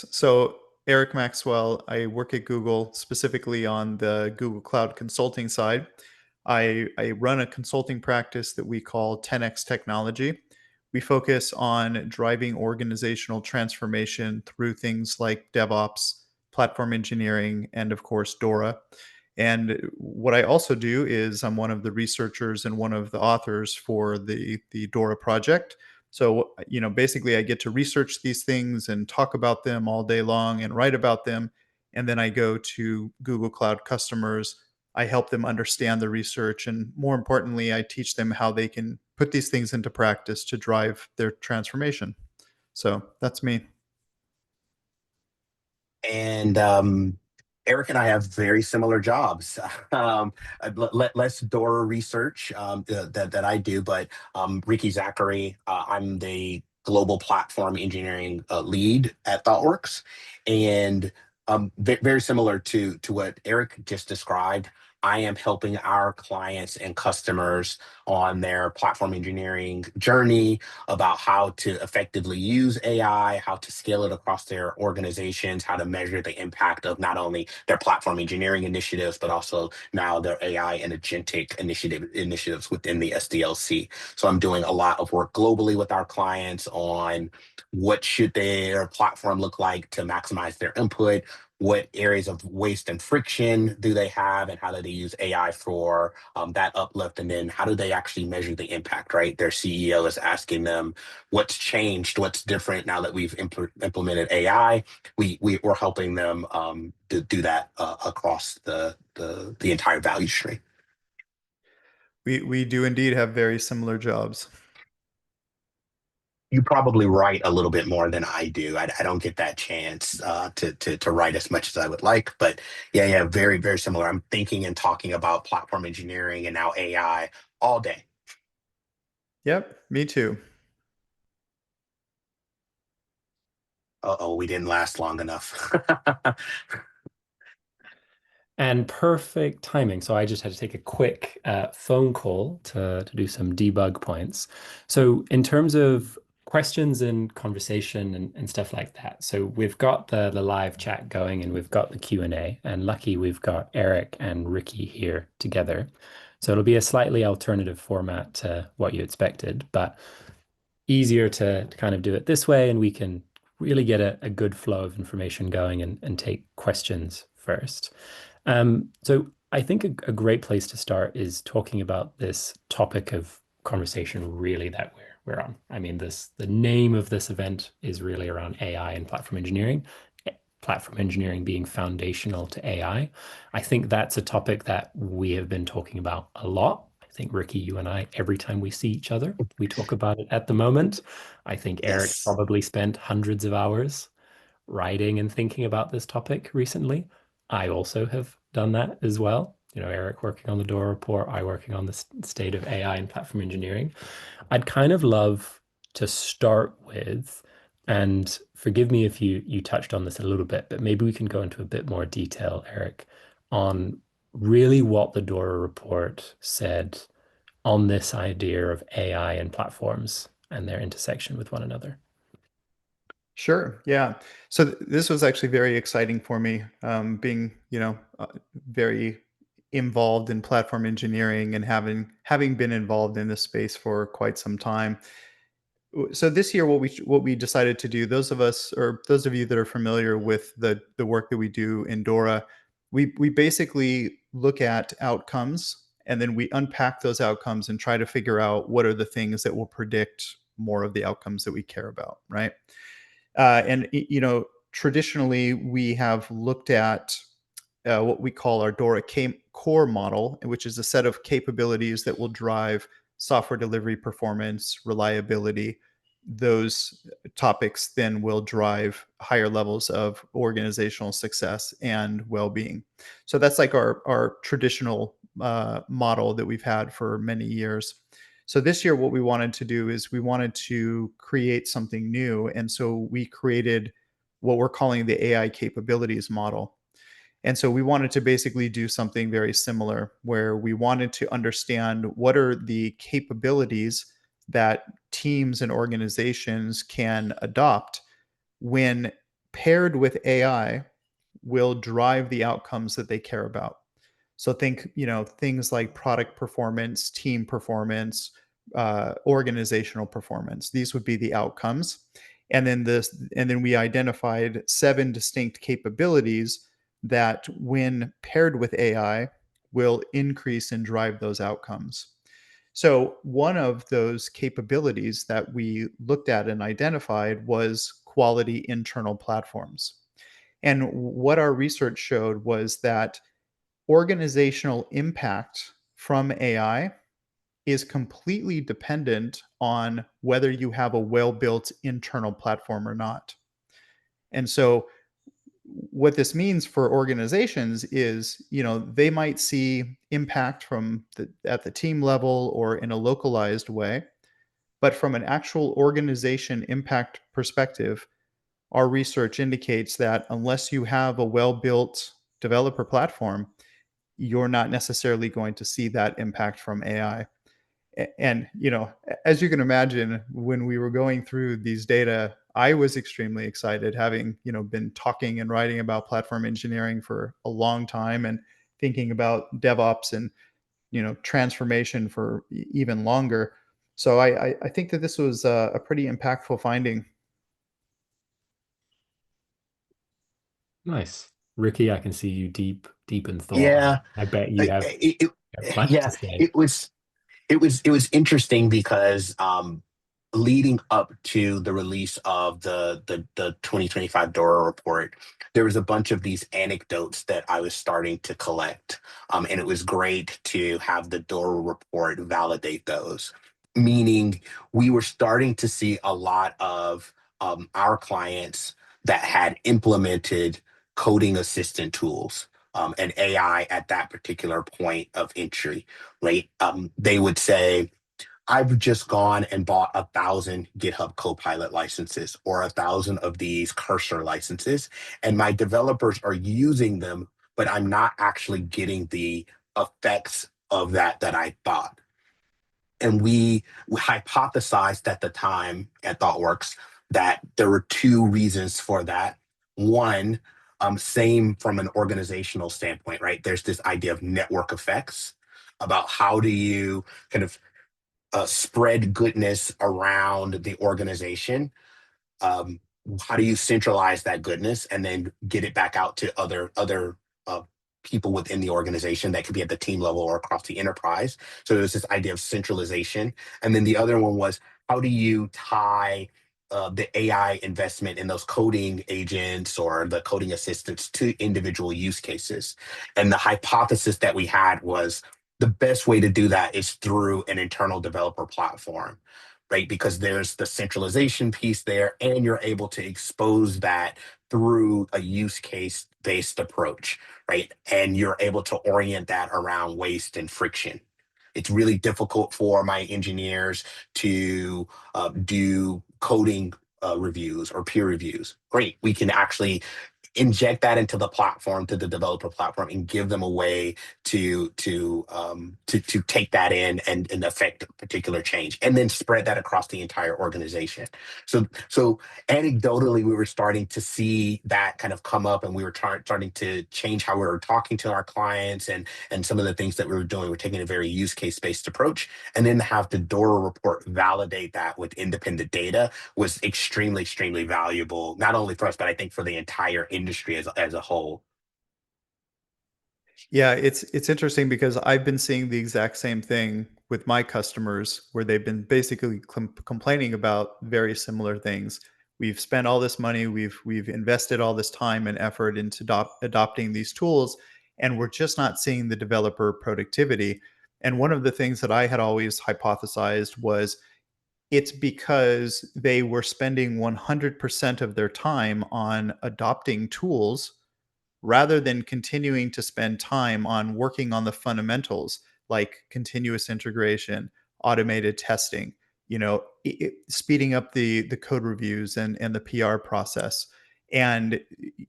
Thanks. So, Eric Maxwell, I work at Google, specifically on the Google Cloud consulting side. I run a consulting practice that we call 10x Technology. We focus on driving organizational transformation through things like DevOps, platform engineering, and of course, DORA. And what I also do is I'm one of the researchers and one of the authors for the DORA project. So, basically I get to research these things and talk about them all day long and write about them. And then I go to Google Cloud customers. I help them understand the research. And more importantly, I teach them how they can put these things into practice to drive their transformation. So that's me. And Eric and I have very similar jobs. Less DORA research that I do, but Ricky Zachary, I'm the global platform engineering lead at ThoughtWorks, and very similar to what Eric just described. I am helping our clients and customers on their platform engineering journey about how to effectively use AI, how to scale it across their organizations, how to measure the impact of not only their platform engineering initiatives, but also now their AI and agentic initiatives within the SDLC. So I'm doing a lot of work globally with our clients on what should their platform look like to maximize their input, what areas of waste and friction do they have, and how do they use AI for that uplift, and then how do they actually measure the impact, right? Their CEO is asking them what's changed, what's different now that we've implemented AI. We're helping them do that across the entire value stream. We do indeed have very similar jobs. You probably write a little bit more than I do. I don't get that chance to write as much as I would like, but yeah, very similar. I'm thinking and talking about platform engineering and now AI all day. Yep, me too. Oh, we didn't last long enough. And perfect timing. So I just had to take a quick phone call to do some debug points. So in terms of questions and conversation and stuff like that, so we've got the live chat going and we've got the Q&A, and lucky we've got Eric and Ricky here together. So it'll be a slightly alternative format to what you expected, but easier to kind of do it this way, and we can really get a good flow of information going and take questions first. So I think a great place to start is talking about this topic of conversation really that we're on. I mean, the name of this event is really around AI and platform engineering, platform engineering being foundational to AI. I think that's a topic that we have been talking about a lot. I think Ricky, you and I, every time we see each other, we talk about it at the moment. I think Eric Yes. probably spent hundreds of hours writing and thinking about this topic recently. I also have done that as well. You know, Eric working on the DORA report, I working on the state of AI and platform engineering. I'd kind of love to start with, and forgive me if you touched on this a little bit, but maybe we can go into a bit more detail, Eric, on really what the DORA report said on this idea of AI and platforms and their intersection with one another. Sure. Yeah. So this was actually very exciting for me, being very involved in platform engineering and having been involved in this space for quite some time. So this year, what we decided to do, those of us or those of you that are familiar with the work that we do in DORA, we basically look at outcomes and then we unpack those outcomes and try to figure out what are the things that will predict more of the outcomes that we care about, right? And traditionally we have looked at what we call our DORA core model, which is a set of capabilities that will drive software delivery performance, reliability. Those topics then will drive higher levels of organizational success and well-being. So that's like our traditional model that we've had for many years. So this year, what we wanted to do is we wanted to create something new. And so we created what we're calling the AI capabilities model. And so we wanted to basically do something very similar, where we wanted to understand what are the capabilities that teams and organizations can adopt when paired with AI, will drive the outcomes that they care about. So think, things like product performance, team performance, organizational performance. These would be the outcomes. And then we identified 7 distinct capabilities that, when paired with AI, will increase and drive those outcomes. So one of those capabilities that we looked at and identified was quality internal platforms. And what our research showed was that organizational impact from AI is completely dependent on whether you have a well-built internal platform or not. And so what this means for organizations is, they might see impact at the team level or in a localized way, but from an actual organization impact perspective, our research indicates that unless you have a well-built developer platform, you're not necessarily going to see that impact from AI. And, as you can imagine, when we were going through these data, I was extremely excited, having, been talking and writing about platform engineering for a long time and thinking about DevOps and, transformation for even longer. So I think that this was a pretty impactful finding. Nice. Ricky, I can see you deep in thought. Yeah, I bet you I- have it, it, a bunch to yeah, say. it was interesting because leading up to the release of the 2025 DORA report, there was a bunch of these anecdotes that I was starting to collect, and it was great to have the DORA report validate those. Meaning, we were starting to see a lot of our clients that had implemented coding assistant tools, and AI at that particular point of entry, right? They would say, I've just gone and bought 1,000 GitHub Copilot licenses or 1,000 of these cursor licenses, and my developers are using them, but I'm not actually getting the effects of that I thought. And we hypothesized at the time at ThoughtWorks that there were two reasons for that. One, same from an organizational standpoint, right? There's this idea of network effects about how do you kind of spread goodness around the organization. um, how do you centralize that goodness and then get it back out to other people within the organization that could be at the team level or across the enterprise? So there's this idea of centralization, and then the other one was, how do you tie the AI investment in those coding agents or the coding assistants to individual use cases? And the hypothesis that we had was the best way to do that is through an internal developer platform, right? Because there's the centralization piece there, and you're able to expose that through a use case based approach, right? And you're able to orient that around waste and friction. It's really difficult for my engineers to do coding reviews or peer reviews. Great, we can actually inject that into the platform, to the developer platform, and give them a way to take that in and affect a particular change, and then spread that across the entire organization. So anecdotally, we were starting to see that kind of come up, and we were starting to change how we were talking to our clients, and some of the things that we were doing. We're taking a very use case based approach, and then have the DORA report validate that with independent data was extremely valuable, not only for us, but I think for the entire industry as a whole. Yeah, it's interesting because I've been seeing the exact same thing with my customers, where they've been basically complaining about very similar things. We've spent all this money, we've invested all this time and effort into adopting these tools, and we're just not seeing the developer productivity. And one of the things that I had always hypothesized was, it's because they were spending 100% of their time on adopting tools rather than continuing to spend time on working on the fundamentals, like continuous integration, automated testing, speeding up the code reviews and the PR process. And,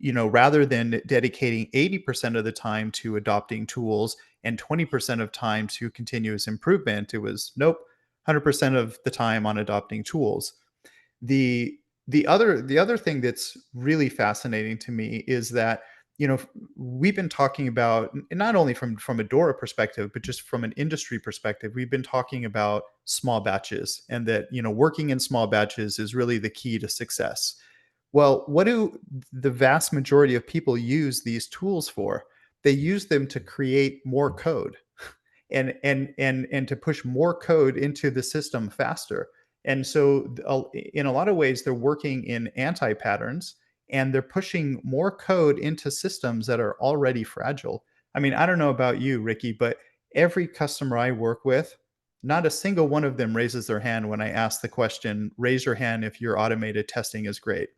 rather than dedicating 80% of the time to adopting tools and 20% of time to continuous improvement, it was nope, 100% of the time on adopting tools. The The other thing that's really fascinating to me is that, we've been talking about, not only from a DORA perspective, but just from an industry perspective, we've been talking about small batches, and that, working in small batches is really the key to success. Well, what do the vast majority of people use these tools for? They use them to create more code, and to push more code into the system faster. And so, in a lot of ways, they're working in anti patterns, and they're pushing more code into systems that are already fragile. I mean, I don't know about you, Ricky, but every customer I work with, not a single one of them raises their hand when I ask the question, raise your hand if your automated testing is great.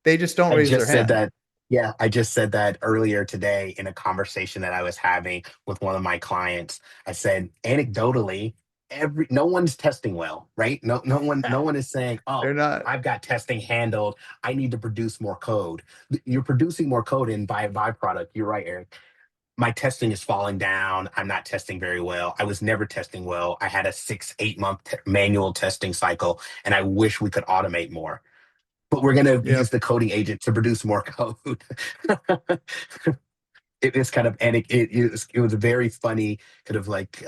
They just don't I raise their just said hand. that. Yeah, I just said that earlier today in a conversation that I was having with one of my clients. I said, anecdotally, no one's testing well, right? No one is saying, "Oh, They're not. I've got testing handled. I need to produce more code." You're producing more code, and by a byproduct, you're right, Eric. My testing is falling down. I'm not testing very well. I was never testing well. I had a 6, 8 month manual testing cycle, and I wish we could automate more, but we're going to use Yep. the coding agent to produce more code. It is kind of, and it was a very funny kind of like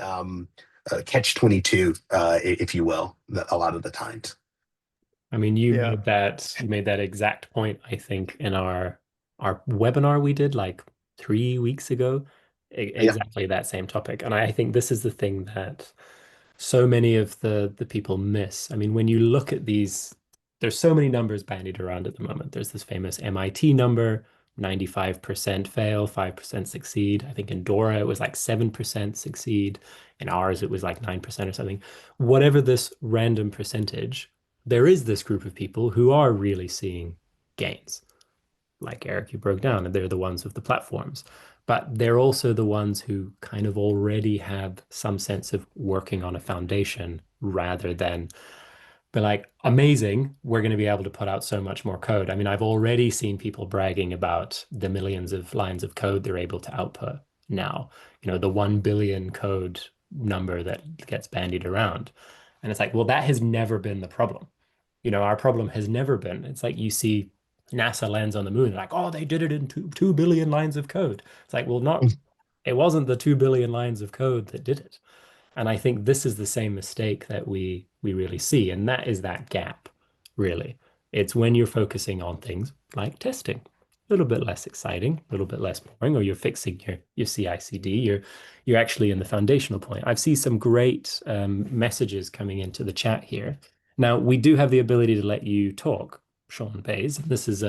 catch 22, if you will, a lot of the times. I mean, Yeah. you made that exact point, I think, in our webinar we did like 3 weeks ago. Yeah. Exactly that same topic. And I think this is the thing that so many of the people miss. I mean, when you look at these, there's so many numbers bandied around at the moment. There's this famous MIT number, 95% fail, 5% succeed. I think in DORA it was like 7% succeed. In ours it was like 9% or something. Whatever this random percentage, there is this group of people who are really seeing gains. Like Eric, you broke down, and they're the ones with the platforms. But they're also the ones who kind of already have some sense of working on a foundation rather than be like, amazing, we're going to be able to put out so much more code. I mean, I've already seen people bragging about the millions of lines of code they're able to output now. The 1 billion code number that gets bandied around. And it's like, well, that has never been the problem. Our problem has never been. It's like you see NASA lands on the moon, like, oh, they did it in 2 billion lines of code. It's like, well, it wasn't the 2 billion lines of code that did it. And I think this is the same mistake that we really see, and that is that gap, really. It's when you're focusing on things like testing, a little bit less exciting, a little bit less boring, or you're fixing your CI/CD, you're actually in the foundational point. I've seen some great messages coming into the chat here. Now, we do have the ability to let you talk, Sean Bays. This is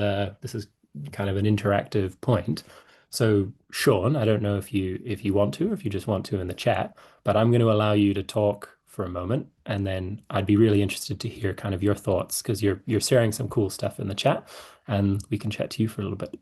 kind of an interactive point. So, Sean, I don't know if you want to, if you just want to in the chat, but I'm going to allow you to talk for a moment, and then I'd be really interested to hear kind of your thoughts because you're sharing some cool stuff in the chat, and we can chat to you for a little bit.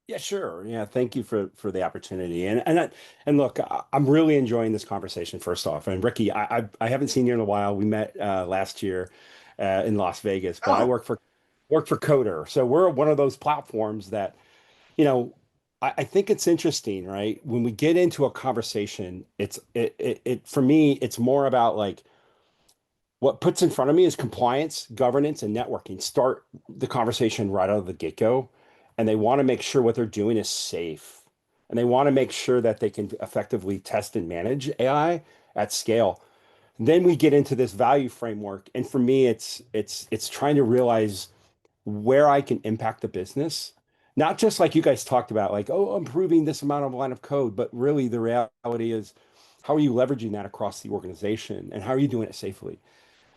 Yeah, sure. Yeah, thank you for the opportunity. And look, I'm really enjoying this conversation. First off, and Ricky, I haven't seen you in a while. We met last year in Las Vegas, but I Oh, work for Coder, so we're one of those platforms that you know. I think it's interesting, right? When we get into a conversation, it for me, it's more about like what puts in front of me is compliance, governance, and networking. Start the conversation right out of the get-go. And they want to make sure what they're doing is safe. And they want to make sure that they can effectively test and manage AI at scale. And then we get into this value framework. And for me, it's trying to realize where I can impact the business. Not just like you guys talked about, like, oh, improving this amount of line of code, but really the reality is how are you leveraging that across the organization and how are you doing it safely?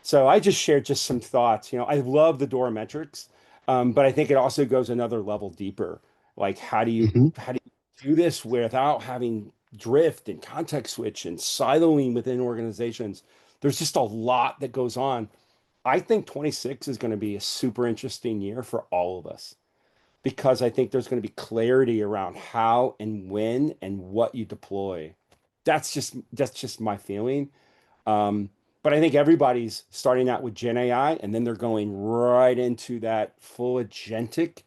So I just shared just some thoughts. I love the DORA metrics, but I think it also goes another level deeper. Like, hmm how do you do this without having drift and context switch and siloing within organizations? There's just a lot that goes on. I think 26 is going to be a super interesting year for all of us because I think there's going to be clarity around how and when and what you deploy. That's just my feeling. Um, but I think everybody's starting out with Gen AI and then they're going right into that full agentic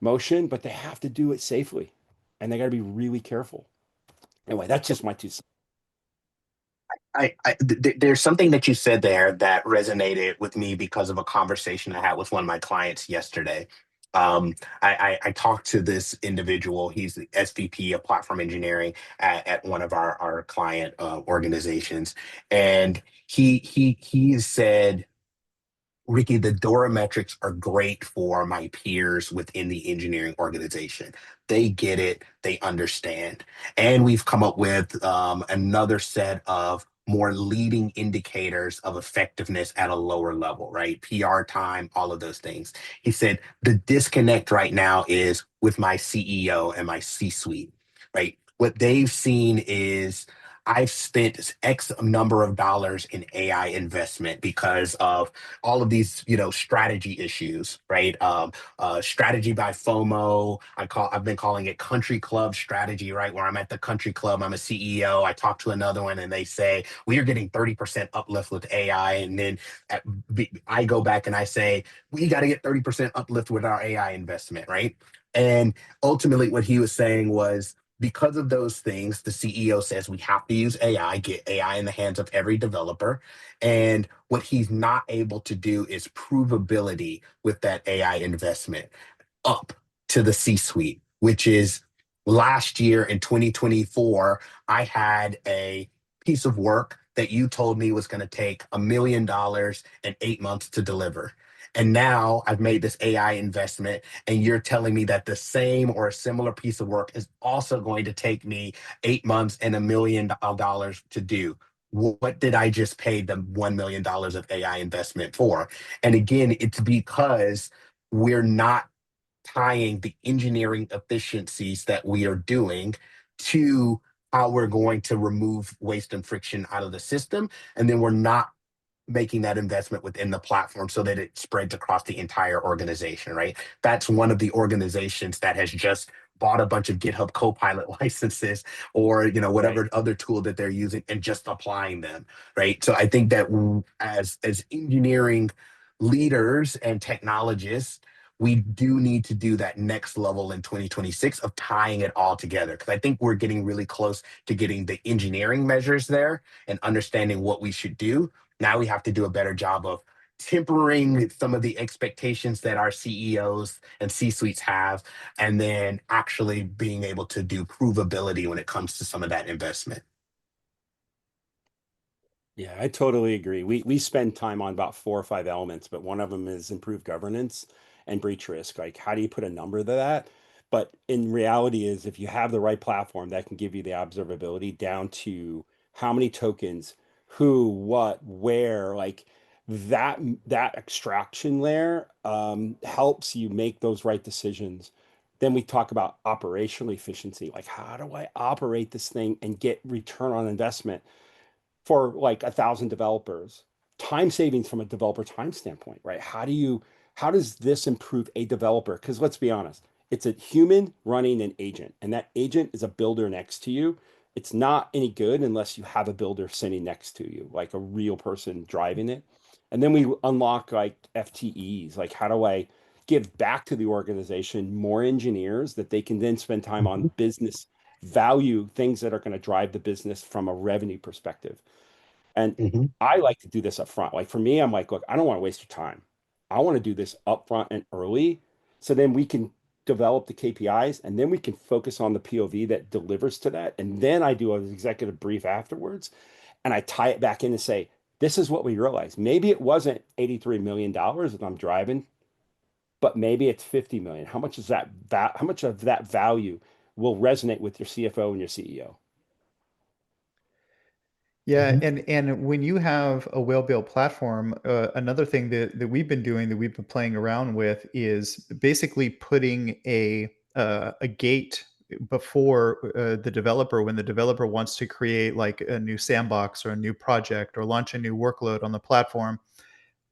motion, but they have to do it safely and they got to be really careful. Anyway, that's just my 2 cents. There's something that you said there that resonated with me because of a conversation I had with one of my clients yesterday. I talked to this individual. He's the SVP of platform engineering at one of our client organizations, and he said, Ricky, the DORA metrics are great for my peers within the engineering organization. They get it, they understand. And we've come up with another set of more leading indicators of effectiveness at a lower level, right? PR time, all of those things. He said, the disconnect right now is with my CEO and my C suite, right? What they've seen is I've spent X number of dollars in AI investment because of all of these, strategy issues, right? Strategy by FOMO. I've been calling it country club strategy, right? Where I'm at the country club, I'm a CEO. I talk to another one, and they say we are getting 30% uplift with AI, and then I go back and I say we got to get 30% uplift with our AI investment, right? And ultimately, what he was saying was, because of those things, the CEO says we have to use AI, get AI in the hands of every developer. And what he's not able to do is provability with that AI investment up to the C suite, which is last year in 2024, I had a piece of work that you told me was going to take $1 million and 8 months to deliver. And now I've made this AI investment, and you're telling me that the same or a similar piece of work is also going to take me 8 months and $1 million to do. What did I just pay the $1 million of AI investment for? And again, it's because we're not tying the engineering efficiencies that we are doing to how we're going to remove waste and friction out of the system. And then we're not making that investment within the platform so that it spreads across the entire organization, right? That's one of the organizations that has just bought a bunch of GitHub Copilot licenses, or Right. whatever other tool that they're using, and just applying them, right? So I think that as engineering leaders and technologists, we do need to do that next level in 2026 of tying it all together, because I think we're getting really close to getting the engineering measures there and understanding what we should do. Now we have to do a better job of tempering some of the expectations that our CEOs and C suites have, and then actually being able to do provability when it comes to some of that investment. Yeah, I totally agree. We spend time on about 4 or 5 elements, but one of them is improved governance and breach risk. Like, how do you put a number to that? But in reality, is if you have the right platform that can give you the observability down to how many tokens, who, what, where, like that extraction layer helps you make those right decisions. Then we talk about operational efficiency. Like, how do I operate this thing and get return on investment for like 1,000 developers? Time savings from a developer time standpoint, right? How does this improve a developer? Because let's be honest, it's a human running an agent, and that agent is a builder next to you. It's not any good unless you have a builder sitting next to you, like a real person driving it. And then we unlock like FTEs. Like, how do I give back to the organization more engineers that they can then spend time on Mhm, business value, things that are going to drive the business from a revenue perspective? And mhm, I like to do this up front. Like, for me, I'm like, look, I don't want to waste your time. I want to do this up front and early, so then we can develop the KPIs, and then we can focus on the POV that delivers to that. And then I do an executive brief afterwards, and I tie it back in and say, this is what we realized. Maybe it wasn't $83 million that I'm driving, but maybe it's 50 million. How much is how much of that value will resonate with your CFO and your CEO? Yeah, mhm, and when you have a well-built platform, another thing that we've been doing, that we've been playing around with, is basically putting a gate before the developer, when the developer wants to create like a new sandbox or a new project or launch a new workload on the platform.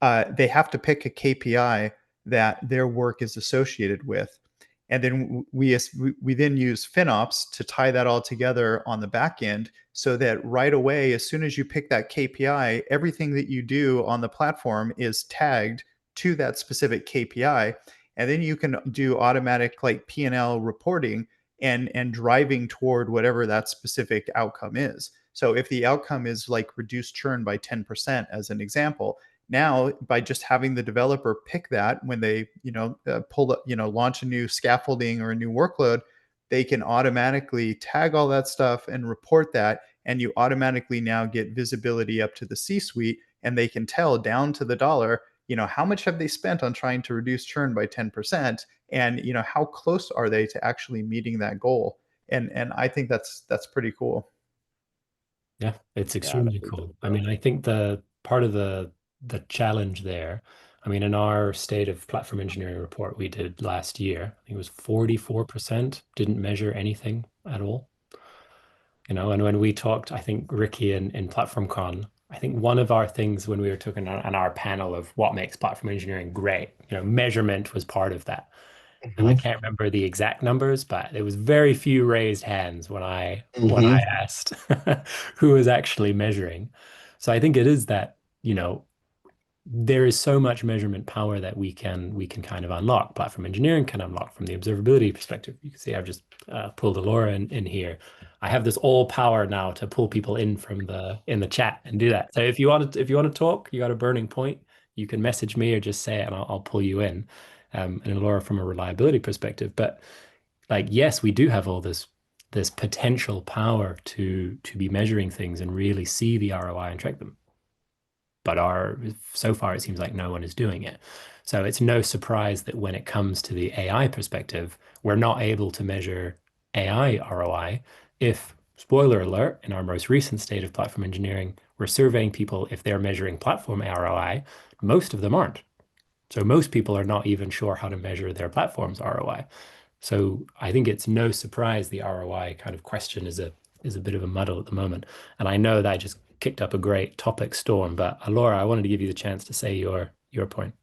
They have to pick a KPI that their work is associated with. And then we then use FinOps to tie that all together on the back end, so that right away, as soon as you pick that KPI, everything that you do on the platform is tagged to that specific KPI. And then you can do automatic like P&L reporting and driving toward whatever that specific outcome is. So if the outcome is like reduced churn by 10% as an example, now by just having the developer pick that when they pull up, launch a new scaffolding or a new workload, they can automatically tag all that stuff and report that, and you automatically now get visibility up to the C-suite, and they can tell down to the dollar, how much have they spent on trying to reduce churn by 10%, and how close are they to actually meeting that goal. And I think that's pretty cool. Yeah, it's Yeah, extremely cool. I mean, I think the part of the challenge there, I mean, in our state of platform engineering report we did last year, I think it was 44% didn't measure anything at all. And when we talked, I think Ricky in Platform Con, I think one of our things when we were talking on our panel of what makes platform engineering great, measurement was part of that. And I Hmm. can't remember the exact numbers, but there was very few raised hands when I Hmm. asked who was actually measuring. So I think it is that, there is so much measurement power that we can kind of unlock. Platform engineering can unlock from the observability perspective. You can see I've just pulled Alora in here. I have this all power now to pull people in from in the chat and do that. So if you want to talk, you got a burning point, you can message me or just say it and I'll pull you in. And Alora from a reliability perspective. But like, yes, we do have all this potential power to be measuring things and really see the ROI and track them, but so far it seems like no one is doing it. So it's no surprise that when it comes to the AI perspective, we're not able to measure AI ROI if, spoiler alert, in our most recent state of platform engineering, we're surveying people if they're measuring platform ROI. Most of them aren't. So most people are not even sure how to measure their platform's ROI. So I think it's no surprise the ROI kind of question is a bit of a muddle at the moment. And I know that I just kicked up a great topic storm, but Laura, I wanted to give you the chance to say your point.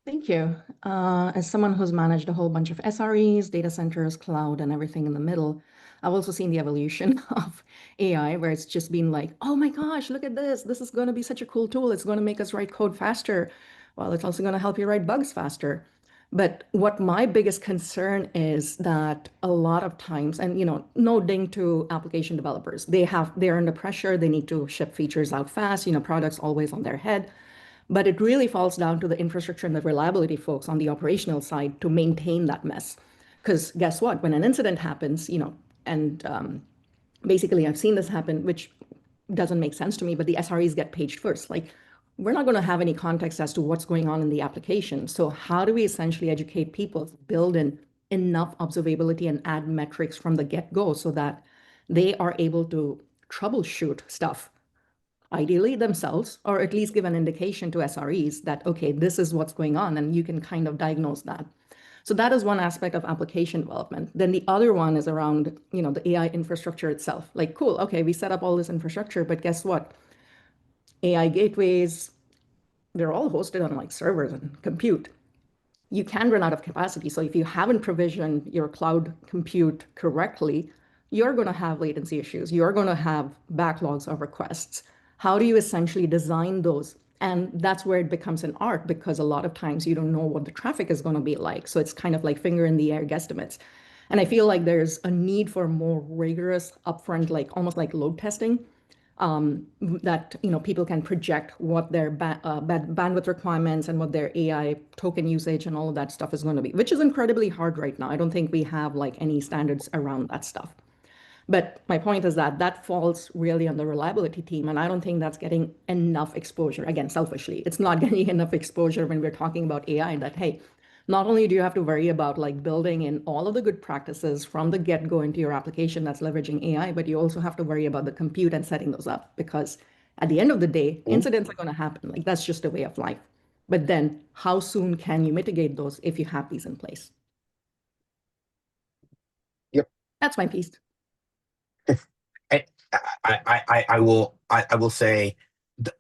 Thank you. As someone who's managed a whole bunch of SREs, data centers, cloud, and everything in the middle, I've also seen the evolution of AI, where it's just been like, oh my gosh, look at this. This is going to be such a cool tool. It's going to make us write code faster. Well, it's also going to help you write bugs faster. But what my biggest concern is that a lot of times, and no ding to application developers, they're under pressure. They need to ship features out fast. Products always on their head. But it really falls down to the infrastructure and the reliability folks on the operational side to maintain that mess. Because guess what? When an incident happens, and basically I've seen this happen, which doesn't make sense to me, but the SREs get paged first. Like, we're not going to have any context as to what's going on in the application. So how do we essentially educate people to build in enough observability and add metrics from the get-go so that they are able to troubleshoot stuff, ideally themselves, or at least give an indication to SREs that, okay, this is what's going on, and you can kind of diagnose that. So that is one aspect of application development. Then the other one is around, the AI infrastructure itself. Like, cool, okay, we set up all this infrastructure, but guess what? AI gateways, they're all hosted on like servers and compute. You can run out of capacity. So if you haven't provisioned your cloud compute correctly, you're going to have latency issues. You're going to have backlogs of requests. How do you essentially design those? And that's where it becomes an art, because a lot of times you don't know what the traffic is going to be like. So it's kind of like finger in the air guesstimates. And I feel like there's a need for more rigorous upfront, like almost like load testing, that people can project what their bandwidth requirements and what their AI token usage and all of that stuff is going to be, which is incredibly hard right now. I don't think we have like any standards around that stuff. But my point is that that falls really on the reliability team, and I don't think that's getting enough exposure. Again, selfishly, it's not getting enough exposure when we're talking about AI. That, hey, not only do you have to worry about like building in all of the good practices from the get-go into your application that's leveraging AI, but you also have to worry about the compute and setting those up, because at the end of the day, incidents are going to happen. Like, that's just a way of life. But then how soon can you mitigate those if you have these in place? Yep. That's my piece. I, I will say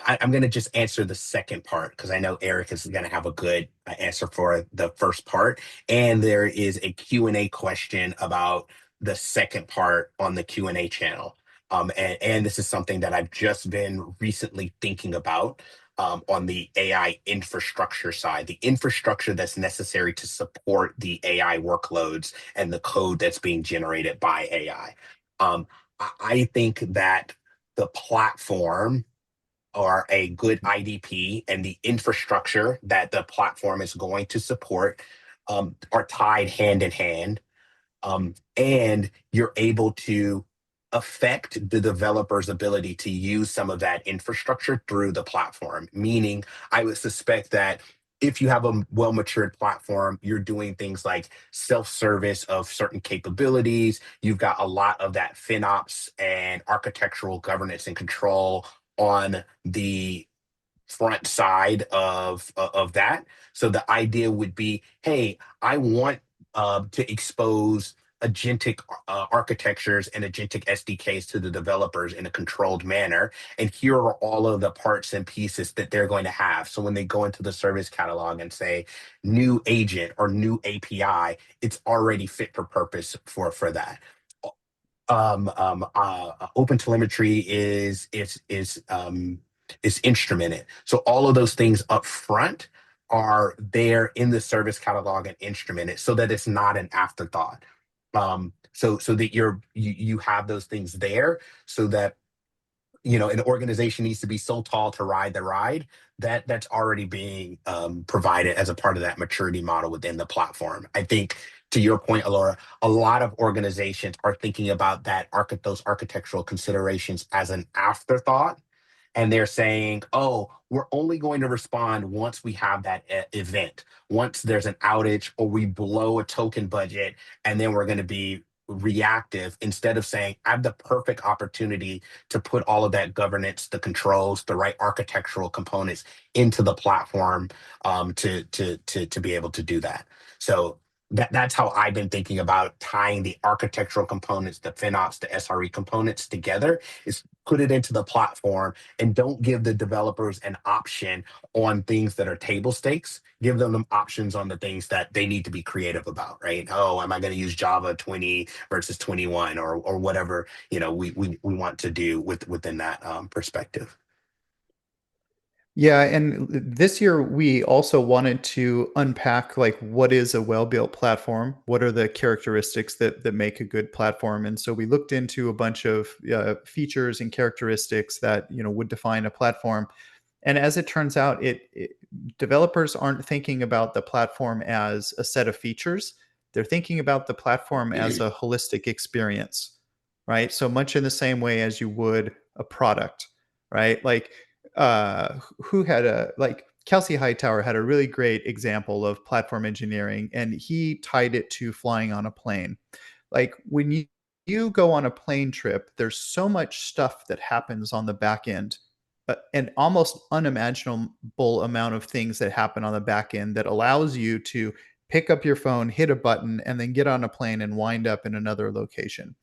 I'm going to just answer the second part because I know Eric is going to have a good answer for the first part, and there is a Q&A question about the second part on the Q&A channel. And this is something that I've just been recently thinking about, on the AI infrastructure side, the infrastructure that's necessary to support the AI workloads and the code that's being generated by AI. I think that the platform or a good IDP and the infrastructure that the platform is going to support are tied hand in hand, and you're able to affect the developer's ability to use some of that infrastructure through the platform. Meaning, I would suspect that if you have a well matured platform, you're doing things like self service of certain capabilities. You've got a lot of that FinOps and architectural governance and control on the front side of that. So the idea would be, hey, I want to expose agentic architectures and agentic SDKs to the developers in a controlled manner. And here are all of the parts and pieces that they're going to have. So when they go into the service catalog and say new agent or new API, it's already fit for purpose for that. Open telemetry is instrumented. So all of those things up front are there in the service catalog and instrumented so that it's not an afterthought. So that you have those things there so that an organization needs to be so tall to ride the ride that that's already being provided as a part of that maturity model within the platform. I think to your point, Alora, a lot of organizations are thinking about those architectural considerations as an afterthought, and they're saying, oh, we're only going to respond once we have that event, once there's an outage or we blow a token budget, and then we're going to be reactive, instead of saying, I have the perfect opportunity to put all of that governance, the controls, the right architectural components into the platform to be able to do that. So that's how I've been thinking about tying the architectural components, the FinOps, the SRE components together, is put it into the platform and don't give the developers an option on things that are table stakes. Give them options on the things that they need to be creative about, right? Oh, am I going to use Java 20 versus 21 or whatever, we want to do within that perspective. Yeah, and this year we also wanted to unpack like what is a well-built platform? What are the characteristics that make a good platform? And so we looked into a bunch of features and characteristics that would define a platform. And as it turns out, developers aren't thinking about the platform as a set of features. They're thinking about the platform as a holistic experience, right? So much in the same way as you would a product, right? Like who had a like Kelsey Hightower had a really great example of platform engineering, and he tied it to flying on a plane. Like when you go on a plane trip, there's so much stuff that happens on the back end, an almost unimaginable amount of things that happen on the back end that allows you to pick up your phone, hit a button, and then get on a plane and wind up in another location.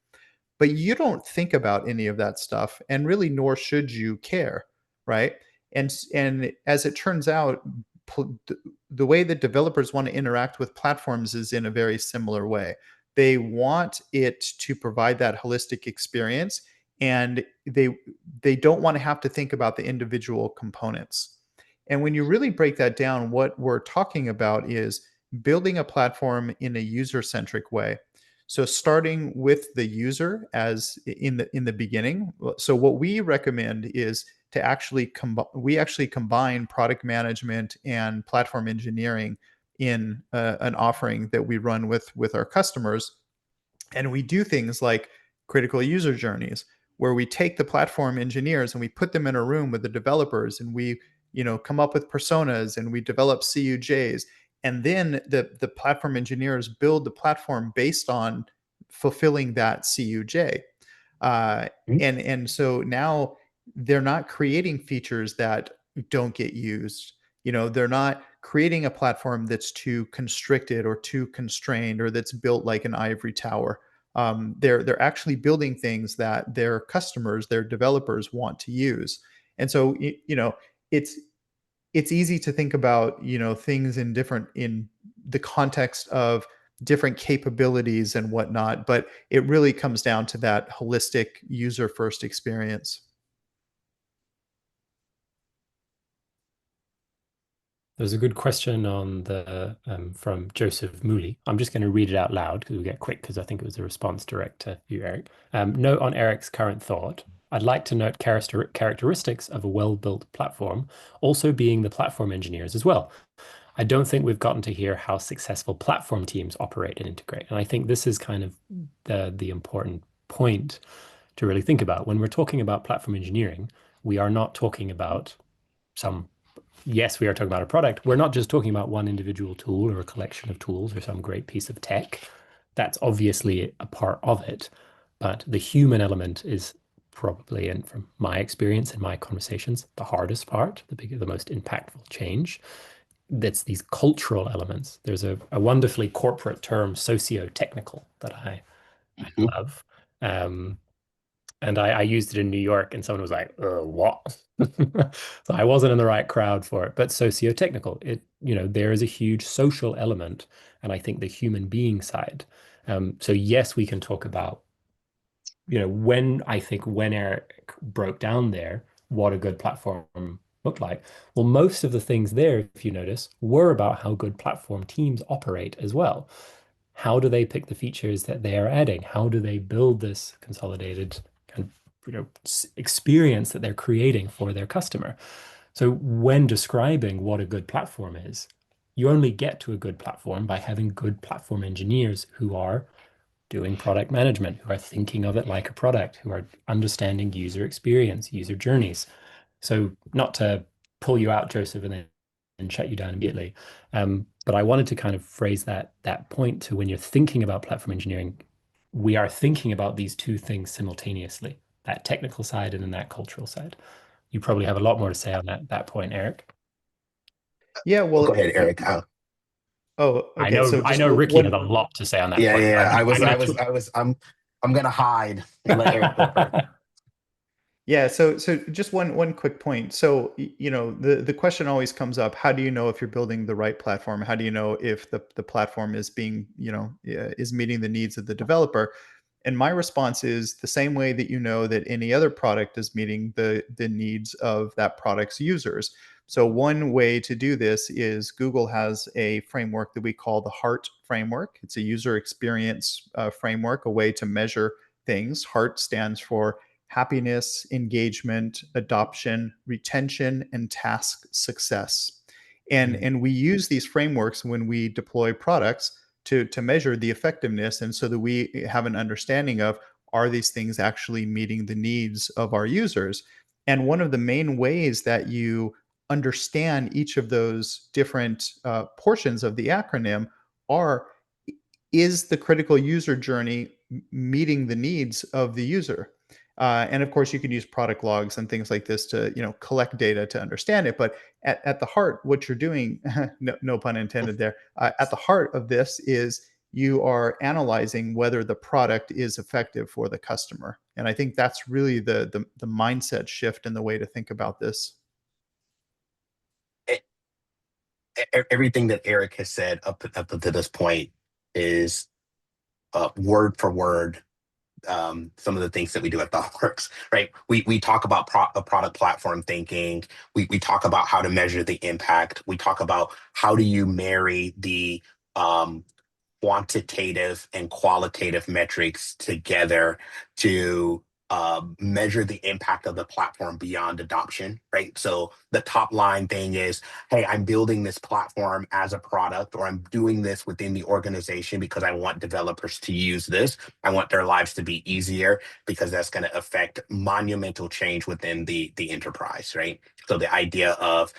But you don't think about any of that stuff, and really nor should you care, right? And as it turns out, the way that developers want to interact with platforms is in a very similar way. They want it to provide that holistic experience, and they don't want to have to think about the individual components. And when you really break that down, what we're talking about is building a platform in a user-centric way. So starting with the user as in the beginning. So what we recommend is to actually combine product management and platform engineering in an offering that we run with our customers. And we do things like critical user journeys, where we take the platform engineers and we put them in a room with the developers, and we come up with personas, and we develop CUJs, and then the platform engineers build the platform based on fulfilling that CUJ. Uh, and so now they're not creating features that don't get used. They're not creating a platform that's too constricted or too constrained, or that's built like an ivory tower. They're actually building things that their customers, their developers want to use. And so it's it's easy to think about things in the context of different capabilities and whatnot, but it really comes down to that holistic user first experience. There's a good question on the from Joseph Mooley. I'm just going to read it out loud because we get quick, because I think it was a response direct to you, Eric. Note on Eric's current thought. I'd like to note characteristics of a well-built platform, also being the platform engineers as well. I don't think we've gotten to hear how successful platform teams operate and integrate. And I think this is kind of the important point to really think about. When we're talking about platform engineering, we are not talking about some, yes, we are talking about a product. We're not just talking about one individual tool or a collection of tools or some great piece of tech. That's obviously a part of it. But the human element is probably, and from my experience and my conversations, the hardest part, the most impactful change. That's these cultural elements. There's a wonderfully corporate term, socio-technical, that I Mhm. love. And I used it in New York, and someone was like, what? So I wasn't in the right crowd for it, but socio-technical. There is a huge social element, and I think the human being side. So yes, we can talk about, when Eric broke down there, what a good platform looked like. Well, most of the things there, if you notice, were about how good platform teams operate as well. How do they pick the features that they are adding? How do they build this consolidated kind of, experience that they're creating for their customer? So when describing what a good platform is, you only get to a good platform by having good platform engineers who are doing product management, who are thinking of it like a product, who are understanding user experience, user journeys. So not to pull you out, Joseph, and shut you down immediately. But I wanted to kind of phrase that point to when you're thinking about platform engineering, we are thinking about these two things simultaneously, that technical side and then that cultural side. You probably have a lot more to say on that point, Eric. Yeah, Go well, ahead, Eric. I okay. know So I just know Ricky has one. a lot to say on that Yeah, point. yeah. I'm gonna hide and let Eric go first. Yeah, so just one quick point. So the question always comes up: how do you know if you're building the right platform? How do you know if the platform is being is meeting the needs of the developer? And my response is the same way that you know that any other product is meeting the needs of that product's users. So one way to do this is Google has a framework that we call the HEART framework. It's a user experience framework, a way to measure things. HEART stands for happiness, engagement, adoption, retention, and task success. And we use these frameworks when we deploy products to measure the effectiveness, and so that we have an understanding of, are these things actually meeting the needs of our users? And one of the main ways that you understand each of those different portions of the acronym are, is the critical user journey meeting the needs of the user? And of course, you can use product logs and things like this to collect data to understand it. But at the heart, what you're doing, no pun intended there, at the heart of this is you are analyzing whether the product is effective for the customer. And I think that's really the mindset shift in the way to think about this. Everything that Eric has said up to this point is word for word some of the things that we do at ThoughtWorks, right? We talk about product platform thinking. We talk about how to measure the impact. We talk about how do you marry the quantitative and qualitative metrics together to measure the impact of the platform beyond adoption, right? So the top line thing is, hey, I'm building this platform as a product, or I'm doing this within the organization because I want developers to use this. I want their lives to be easier because that's going to affect monumental change within the enterprise, right? So the idea of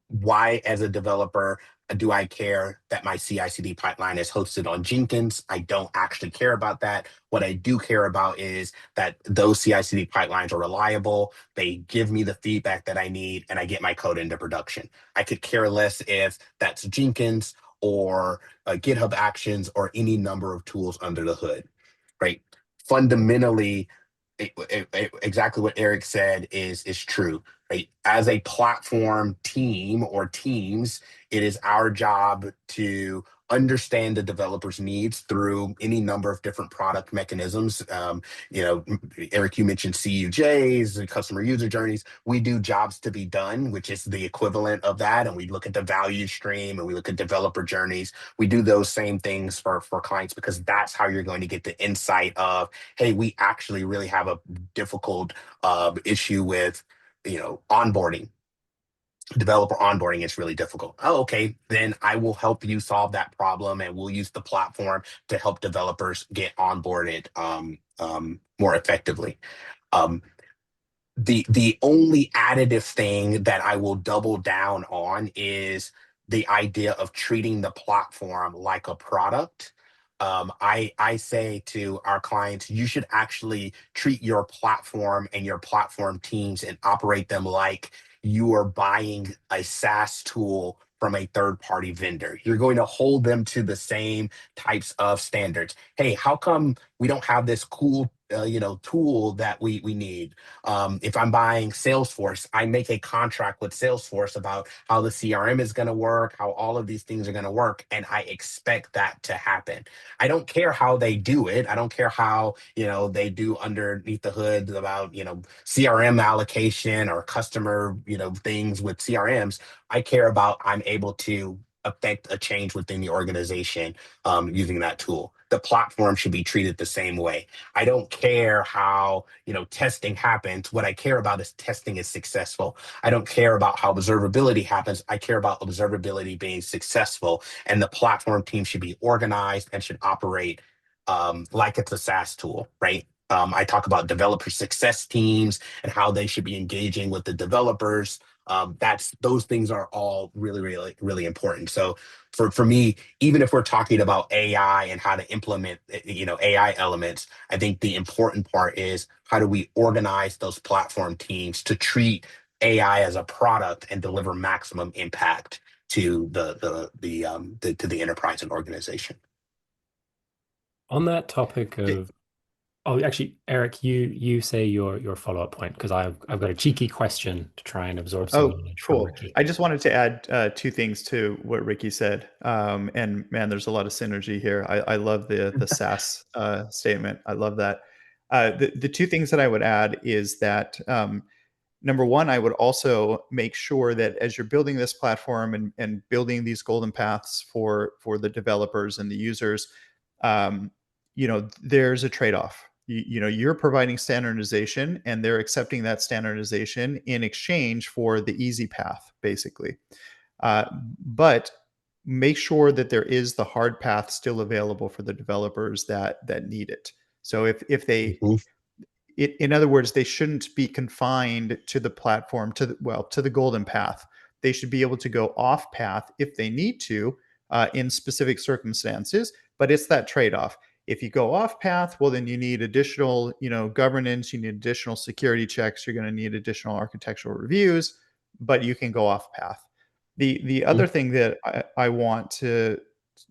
why, as a developer, do I care that my CI/CD pipeline is hosted on Jenkins? I don't actually care about that. What I do care about is that those CI/CD pipelines are reliable. They give me the feedback that I need, and I get my code into production. I could care less if that's Jenkins or GitHub Actions or any number of tools under the hood, right? Fundamentally, exactly what Eric said is true. right? As a platform team or teams, it is our job to understand the developer's needs through any number of different product mechanisms. Eric, you mentioned CUJs and customer user journeys. We do jobs to be done, which is the equivalent of that. And we look at the value stream and we look at developer journeys. We do those same things for clients because that's how you're going to get the insight of, hey, we actually really have a difficult issue with onboarding. Developer onboarding is really difficult. Oh, okay, then I will help you solve that problem, and we'll use the platform to help developers get onboarded more effectively. Um, the only additive thing that I will double down on is the idea of treating the platform like a product. I say to our clients, you should actually treat your platform and your platform teams and operate them like you are buying a SaaS tool from a third party vendor. You're going to hold them to the same types of standards. Hey, how come we don't have this cool tool that we need? If I'm buying Salesforce, I make a contract with Salesforce about how the CRM is going to work, how all of these things are going to work, and I expect that to happen. I don't care how they do it. I don't care how they do underneath the hood about CRM allocation or customer things with CRMs. I care about I'm able to affect a change within the organization using that tool. The platform should be treated the same way. I don't care how testing happens. What I care about is testing is successful. I don't care about how observability happens. I care about observability being successful, and the platform team should be organized and should operate like it's a SaaS tool, right? I talk about developer success teams and how they should be engaging with the developers. Those things are all really, really, really important. So for me, even if we're talking about AI and how to implement AI elements, I think the important part is how do we organize those platform teams to treat AI as a product and deliver maximum impact to the enterprise and organization. On that topic Okay. of, oh, actually, Eric, you say your follow-up point because I've got a cheeky question to try and absorb some Oh, knowledge from cool. Ricky. I just wanted to add two things to what Ricky said. And man, there's a lot of synergy here. I love the SaaS statement. I love that. The two things that I would add is that number one, I would also make sure that as you're building this platform and building these golden paths for the developers and the users, um, there's a trade-off. You're providing standardization and they're accepting that standardization in exchange for the easy path, basically. Uh, but make sure that there is the hard path still available for the developers that need it. So if they Mhm. in other words, they shouldn't be confined to the platform, to the golden path. They should be able to go off path if they need to in specific circumstances, but it's that trade-off. If you go off path, well, then you need additional, governance, you need additional security checks, you're going to need additional architectural reviews, but you can go off path. The other thing that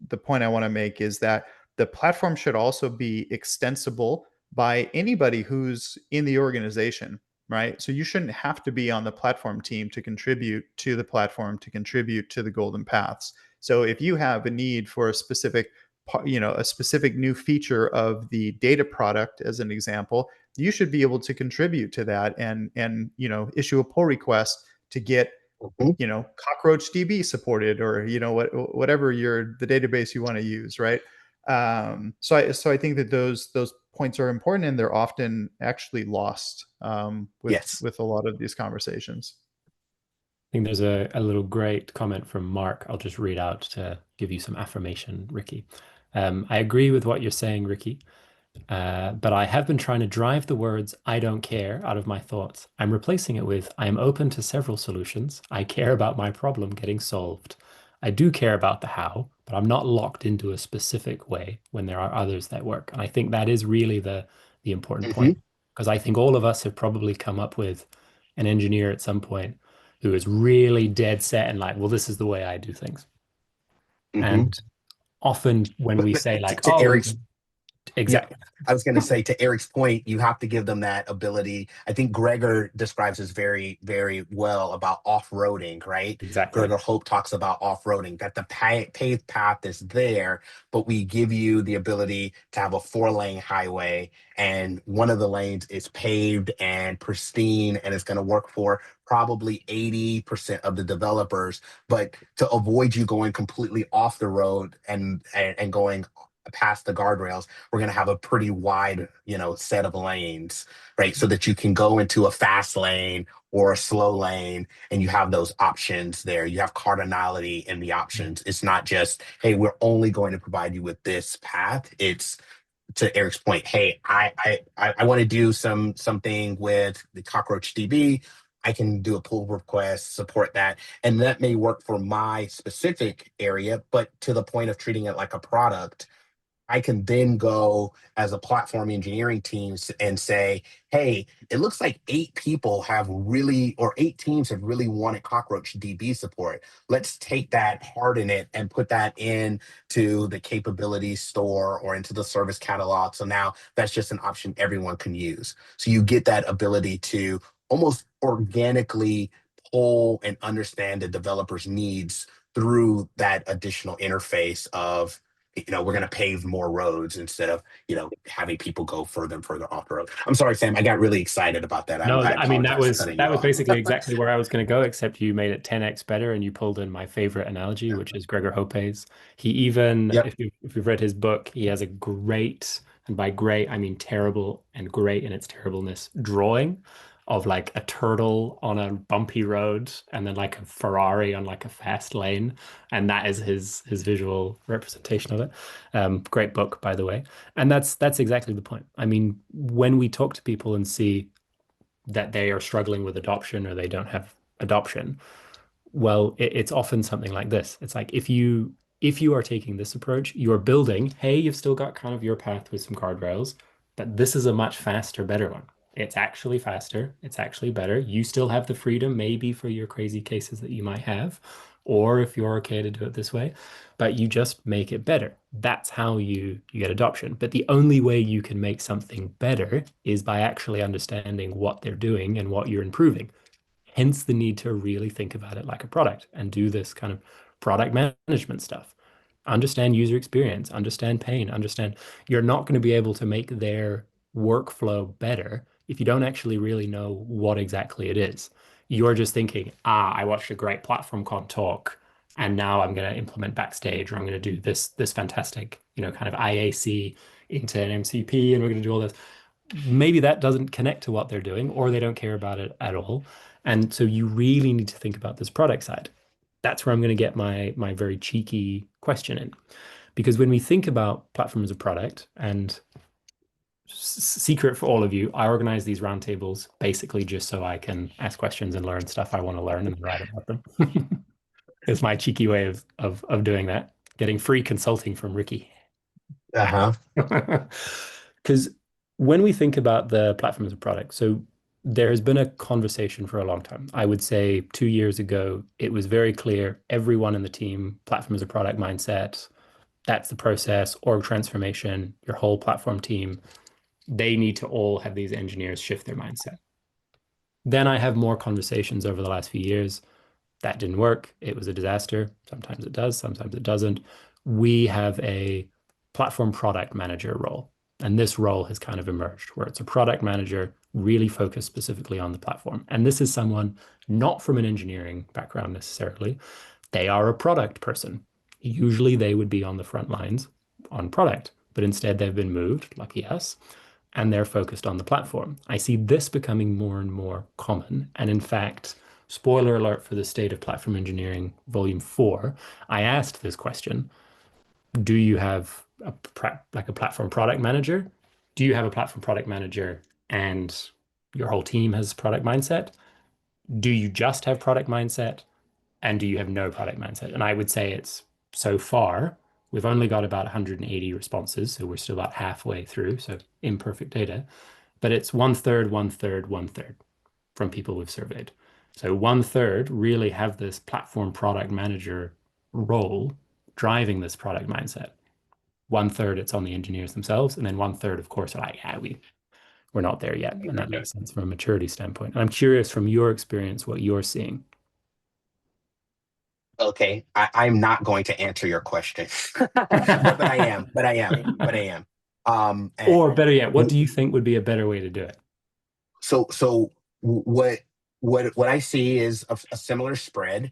the point I want to make is that the platform should also be extensible by anybody who's in the organization, right? So you shouldn't have to be on the platform team to contribute to the platform, to contribute to the golden paths. So if you have a need for a specific, a specific new feature of the data product, as an example, you should be able to contribute to that and issue a pull request to get Mhm. cockroach DB supported, or whatever the database you want to use, right? So I think that those points are important, and they're often actually lost with Yes. with a lot of these conversations. I think there's a little great comment from Mark. I'll just read out to give you some affirmation, Ricky. I agree with what you're saying, Ricky. But I have been trying to drive the words "I don't care" out of my thoughts. I'm replacing it with "I am open to several solutions. I care about my problem getting solved. I do care about the how, but I'm not locked into a specific way when there are others that work." And I think that is really the important Hmm. point, because I think all of us have probably come up with an engineer at some point who is really dead set and like, well, this is the way I do things. Hmm. And often when we say like, To oh, Eric's Yeah, Exactly. I was going to say to Eric's point, you have to give them that ability. I think Gregor describes this very, very well about off-roading, right? Exactly. Gregor Hope talks about off-roading, that the paved path is there, but we give you the ability to have a 4-lane highway, and one of the lanes is paved and pristine, and it's going to work for probably 80% of the developers. But to avoid you going completely off the road and going past the guardrails, we're going to have a pretty wide, set of lanes, right? So that you can go into a fast lane or a slow lane, and you have those options there. You have cardinality in the options. It's not just, hey, we're only going to provide you with this path. It's, to Eric's point, hey, I want to do something with the cockroach DB. I can do a pull request, support that. And that may work for my specific area, but to the point of treating it like a product, I can then go as a platform engineering team and say, hey, it looks like 8 people have really, or 8 teams have really wanted Cockroach DB support. Let's take that, harden it, and put that in to the capabilities store or into the service catalog. So now that's just an option everyone can use. So you get that ability to almost organically pull and understand the developer's needs through that additional interface of, we're going to pave more roads instead of, having people go further and further off the road. I'm sorry, Sam, I got really excited about that. No, I I mean that apologize for was cutting that you was off. basically exactly where I was going to go, except you made it 10x better and you pulled in my favorite analogy, which is Gregor Hope's. He even, Yep. if you've read his book, he has a great, and by great I mean terrible and great in its terribleness, drawing of like a turtle on a bumpy road and then like a Ferrari on like a fast lane, and that is his visual representation of it. Great book, by the way. And that's exactly the point. I mean, when we talk to people and see that they are struggling with adoption or they don't have adoption, well, it's often something like this. It's like if you are taking this approach, you're building, hey, you've still got kind of your path with some guardrails, but this is a much faster, better one. It's actually faster. It's actually better. You still have the freedom, maybe for your crazy cases that you might have, or if you're okay to do it this way, but you just make it better. That's how you get adoption. But the only way you can make something better is by actually understanding what they're doing and what you're improving. Hence the need to really think about it like a product and do this kind of product management stuff. Understand user experience, understand pain, understand you're not going to be able to make their workflow better if you don't actually really know what exactly it is. You're just thinking, I watched a great platform con talk, and now I'm going to implement Backstage, or I'm going to do this fantastic, kind of IAC into an MCP, and we're going to do all this. Maybe that doesn't connect to what they're doing, or they don't care about it at all. And so you really need to think about this product side. That's where I'm going to get my very cheeky question in. Because when we think about platform as a product, and secret for all of you, I organize these roundtables basically just so I can ask questions and learn stuff I want to learn and write about them. It's my cheeky way of doing that, getting free consulting from Ricky. Uh-huh. Because when we think about the platform as a product, so there has been a conversation for a long time. I would say 2 years ago, it was very clear everyone in the team, platform as a product mindset, that's the process, org transformation, your whole platform team, they need to all have these engineers shift their mindset. Then I have more conversations over the last few years. That didn't work. It was a disaster. Sometimes it does, sometimes it doesn't. We have a platform product manager role. And this role has kind of emerged where it's a product manager really focused specifically on the platform. And this is someone not from an engineering background necessarily. They are a product person. Usually they would be on the front lines on product, but instead they've been moved, lucky us, and they're focused on the platform. I see this becoming more and more common. And in fact, spoiler alert for the State of Platform Engineering, Volume 4, I asked this question. Do you have like a platform product manager? Do you have a platform product manager and your whole team has product mindset? Do you just have product mindset? And do you have no product mindset? And I would say it's so far, we've only got about 180 responses, so we're still about halfway through, so imperfect data, but it's one third, one third, one third from people we've surveyed. So one third really have this platform product manager role driving this product mindset. 1/3 it's on the engineers themselves, and then 1/3, of course, are like, yeah, we're not there yet. And that makes sense from a maturity standpoint. And I'm curious from your experience what you're seeing. Okay, I'm not going to answer your question, but I am, but I am, but I am. And Or better yet, what do you think would be a better way to do it? so what I see is a similar spread.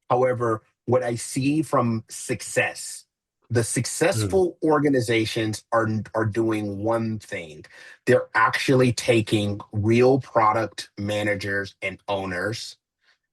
However, what I see from success, the Mm. successful organizations are doing one thing. They're actually taking real product managers and owners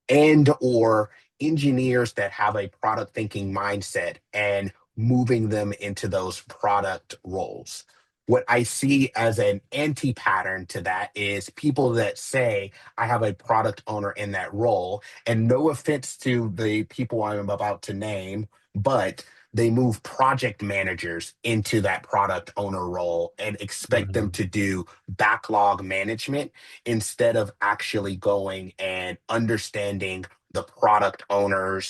and or engineers that have a product thinking mindset and moving them into those product roles. What I see as an anti pattern to that is people that say, I have a product owner in that role. And no offense to the people I'm about to name, but they move project managers into that product owner role and expect them Mm. to do backlog management instead of actually going and understanding the product owner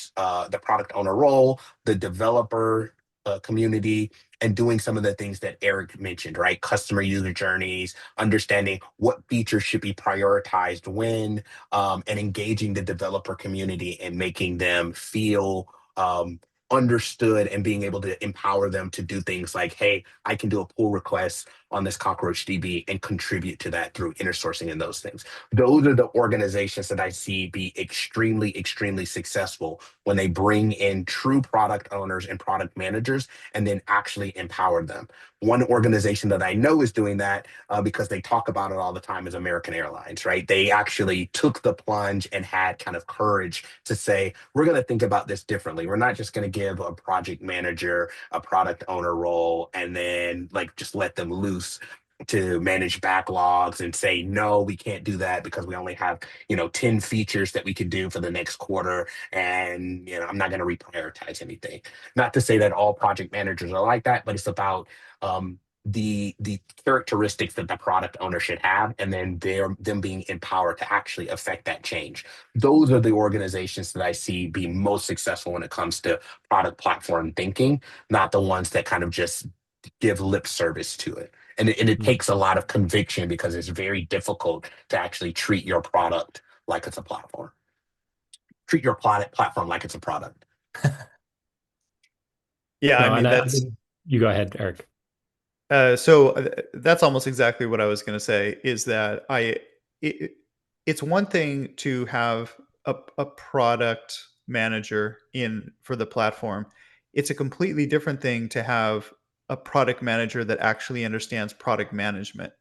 role, the developer community, and doing some of the things that Eric mentioned, right? Customer user journeys, understanding what features should be prioritized when, and engaging the developer community and making them feel understood and being able to empower them to do things like, hey, I can do a pull request on this cockroach DB and contribute to that through inner sourcing and those things. Those are the organizations that I see be extremely, extremely successful when they bring in true product owners and product managers and then actually empower them. One organization that I know is doing that because they talk about it all the time is American Airlines, right? They actually took the plunge and had kind of courage to say, we're going to think about this differently. We're not just going to give a project manager a product owner role and then like just let them loose to manage backlogs and say, no, we can't do that because we only have, 10 features that we could do for the next quarter. And, I'm not going to reprioritize anything. Not to say that all project managers are like that, but it's about the characteristics that the product owner should have, and then them being empowered to actually affect that change. Those are the organizations that I see being most successful when it comes to product platform thinking, not the ones that kind of just give lip service to it. And it Mm. takes a lot of conviction because it's very difficult to actually treat your product like it's a platform. Treat your product platform like it's a product. Yeah, I No, mean and I that's think you go ahead, Eric. that's almost exactly what I was going to say. Is that it, it's one thing to have a product manager in for the platform. It's a completely different thing to have a product manager that actually understands product management,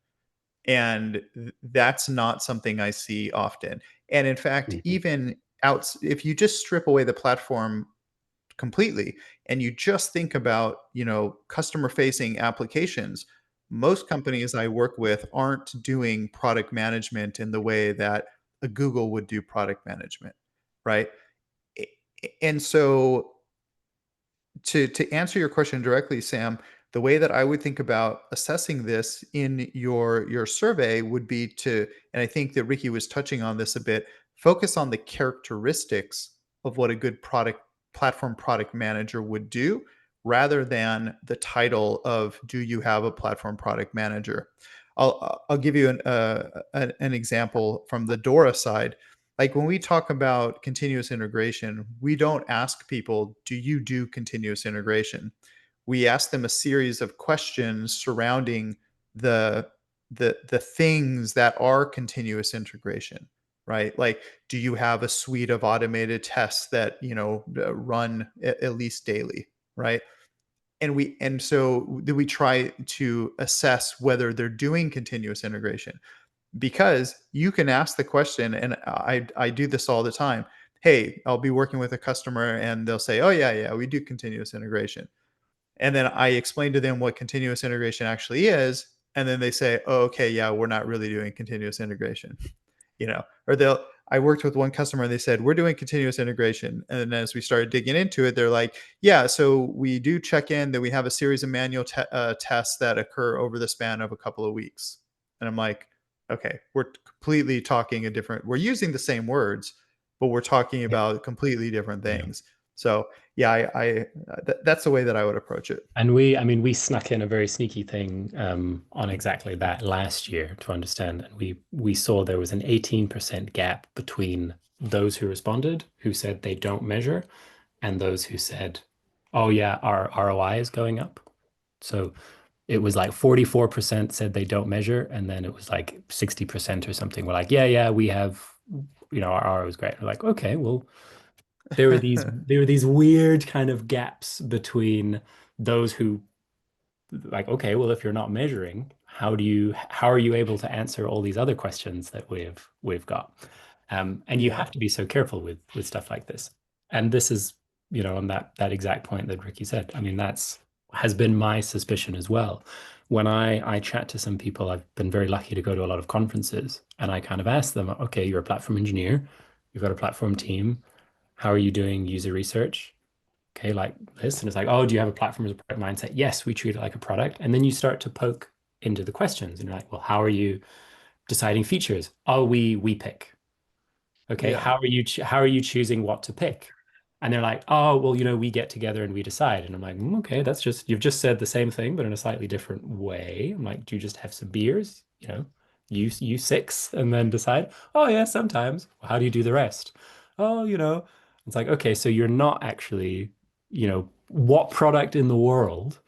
and that's not something I see often. And in fact, Mhm. even out if you just strip away the platform completely and you just think about customer facing applications, most companies I work with aren't doing product management in the way that a Google would do product management, right? And so to answer your question directly, Sam, the way that I would think about assessing this in your survey would be to, and I think that Ricky was touching on this a bit, focus on the characteristics of what a good platform product manager would do, rather than the title of do you have a platform product manager. I'll give you an example from the DORA side. Like when we talk about continuous integration, we don't ask people, do you do continuous integration? We ask them a series of questions surrounding the the things that are continuous integration, right? Like, do you have a suite of automated tests that run at least daily, right? And so do we try to assess whether they're doing continuous integration, because you can ask the question, and I do this all the time. Hey, I'll be working with a customer and they'll say, "Oh yeah, we do continuous integration." And then I explain to them what continuous integration actually is, and then they say, "Oh, okay, yeah, we're not really doing continuous integration." Or I worked with one customer and they said, "We're doing continuous integration." And then as we started digging into it, they're like, "Yeah, so we do check in that we have a series of manual tests that occur over the span of a couple of weeks." And I'm like, "Okay, we're completely talking we're using the same words, but we're talking Yeah. about completely different Yeah. things." So yeah, that's the way that I would approach it. And I mean, we snuck in a very sneaky thing on exactly that last year to understand. And we saw there was an 18% gap between those who responded, who said they don't measure, and those who said, oh yeah, our ROI is going up. So it was like 44% said they don't measure, and then it was like 60% or something were like, yeah, we have, our ROI is great. We're like, okay, well, there were these weird kind of gaps between those who like, okay, well, if you're not measuring, how are you able to answer all these other questions that we've got? And you Yeah. have to be so careful with stuff like this. And this is, on that exact point that Ricky said. I mean, has been my suspicion as well. When I chat to some people, I've been very lucky to go to a lot of conferences, and I kind of ask them, okay, you're a platform engineer, you've got a platform team, how are you doing user research? Okay, like this. And it's like, oh, do you have a platform as a product mindset? Yes, we treat it like a product. And then you start to poke into the questions and you're like, well, how are you deciding features? Oh, we pick. Okay, Yeah. how are you choosing what to pick? And they're like, oh, well, we get together and we decide. And I'm like, okay, you've just said the same thing, but in a slightly different way. I'm like, do you just have some beers? You six and then decide? Oh, yeah, sometimes. Well, how do you do the rest? Oh, it's like, okay, so you're not actually, what product in the world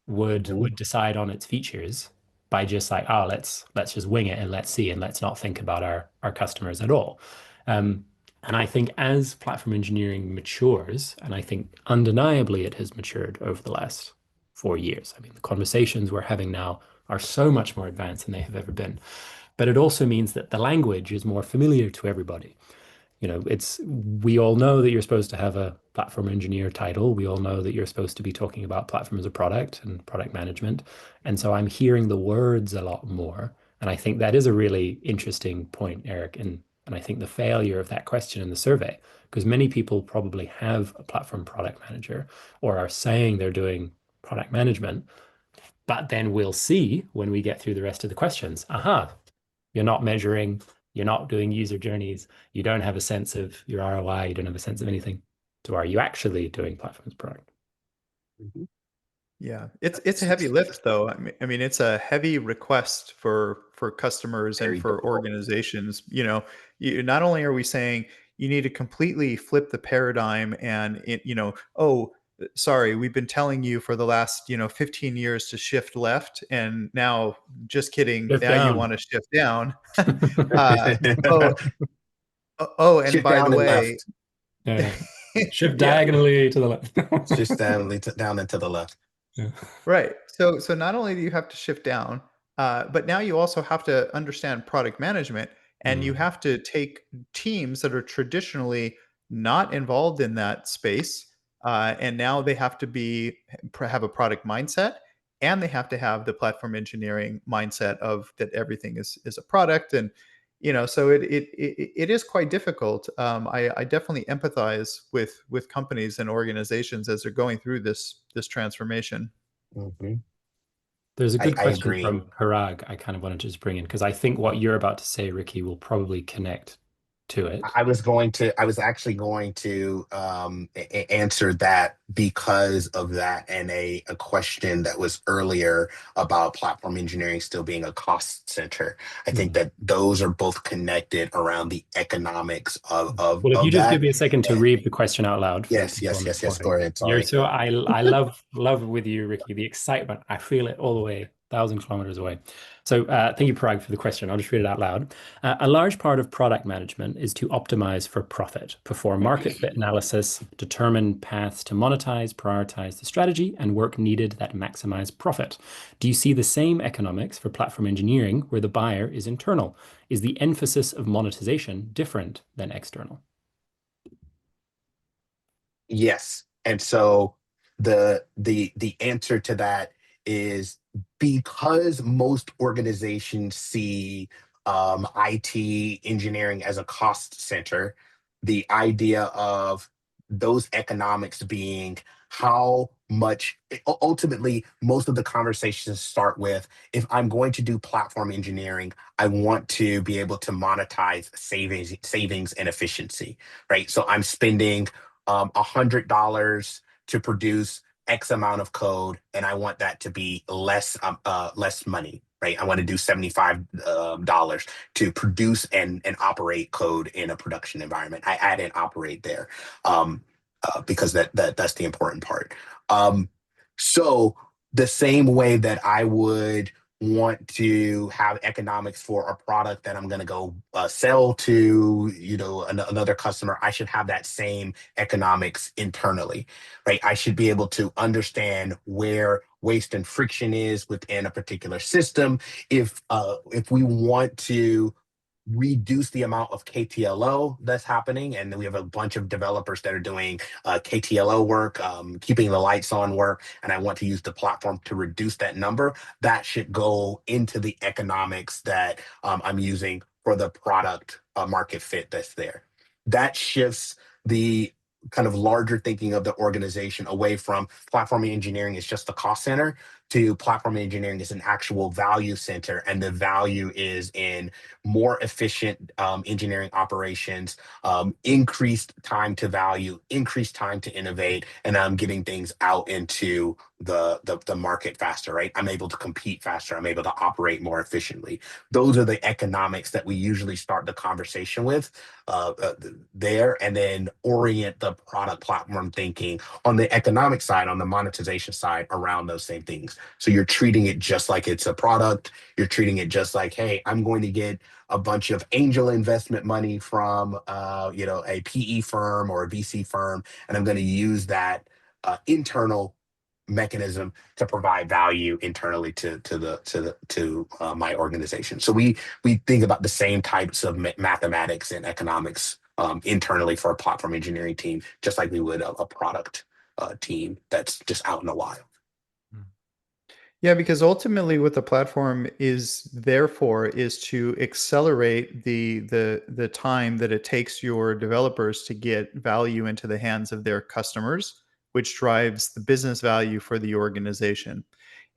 would decide on its features by just like, oh, let's just wing it and let's see and let's not think about our customers at all. And I think as platform engineering matures, and I think undeniably it has matured over the last 4 years. I mean, the conversations we're having now are so much more advanced than they have ever been. But it also means that the language is more familiar to everybody. We all know that you're supposed to have a platform engineer title. We all know that you're supposed to be talking about platform as a product and product management. And so I'm hearing the words a lot more. And I think that is a really interesting point, Eric. And I think the failure of that question in the survey, because many people probably have a platform product manager or are saying they're doing product management, but then we'll see when we get through the rest of the questions, you're not measuring, you're not doing user journeys, you don't have a sense of your ROI, you don't have a sense of anything. So are you actually doing platforms product? Mhm. Yeah, it's a heavy lift though. I mean, it's a heavy request for customers and Very for difficult. organizations. Not only are we saying you need to completely flip the paradigm and oh, sorry, we've been telling you for the last 15 years to shift left, and now just kidding, Shift now you down. want to shift down. uh, oh, and Shift by the down and way, left. Yeah. Shift yeah. diagonally to the left. Shift down and to the left. Yeah. Right. So not only do you have to shift down, but now you also have to understand product management, and you Mm. have to take teams that are traditionally not involved in that space, and now they have to have a product mindset, and they have to have the platform engineering mindset of that everything is a product, and so it is quite difficult. I definitely empathize with companies and organizations as they're going through this transformation. Mhm. There's a good I question agree. from Parag I kind of wanted to just bring in because I think what you're about to say, Ricky, will probably connect to it. I was actually going to answer that because of that, and a question that was earlier about platform engineering still being a cost center. I think Mm. that those are both connected around the economics Well, if you of just give that. me a second to Eh, read the question out loud for the yes, people yes, on the yes, yes. Go recording. ahead. You're Sorry. so I love with you, Ricky, the excitement. I feel it all the way, 1,000 kilometers away. So thank you, Parag, for the question. I'll just read it out loud. A large part of product management is to optimize for profit, perform market fit analysis, determine paths to monetize, prioritize the strategy, and work needed that maximize profit. Do you see the same economics for platform engineering where the buyer is internal? Is the emphasis of monetization different than external? Yes. And so the answer to that is because most organizations see IT engineering as a cost center, the idea of those economics being how much ultimately most of the conversations start with, if I'm going to do platform engineering, I want to be able to monetize savings and efficiency, right? So I'm spending $100 to produce X amount of code, and I want that to be less money, right? I want to do $75 to produce and operate code in a production environment. I add in operate there, because that's the important part. So the same way that I would want to have economics for a product that I'm going to go sell to, another customer, I should have that same economics internally, right? I should be able to understand where waste and friction is within a particular system. If we want to reduce the amount of KTLO that's happening, and then we have a bunch of developers that are doing KTLO work, keeping the lights on work, and I want to use the platform to reduce that number, that should go into the economics that I'm using for the product market fit that's there. That shifts the kind of larger thinking of the organization away from platform engineering is just the cost center to platform engineering is an actual value center, and the value is in more efficient engineering operations, increased time to value, increased time to innovate, and I'm getting things out into the market faster, right? I'm able to compete faster. I'm able to operate more efficiently. Those are the economics that we usually start the conversation with there, and then orient the product platform thinking on the economic side, on the monetization side around those same things. So you're treating it just like it's a product. You're treating it just like, hey, I'm going to get a bunch of angel investment money from a PE firm or a VC firm, and I'm going to use that internal mechanism to provide value internally to my organization. So we think about the same types of mathematics and economics internally for a platform engineering team, just like we would a product team that's just out in the wild. Yeah, because ultimately what the platform is there for is to accelerate the time that it takes your developers to get value into the hands of their customers, which drives the business value for the organization.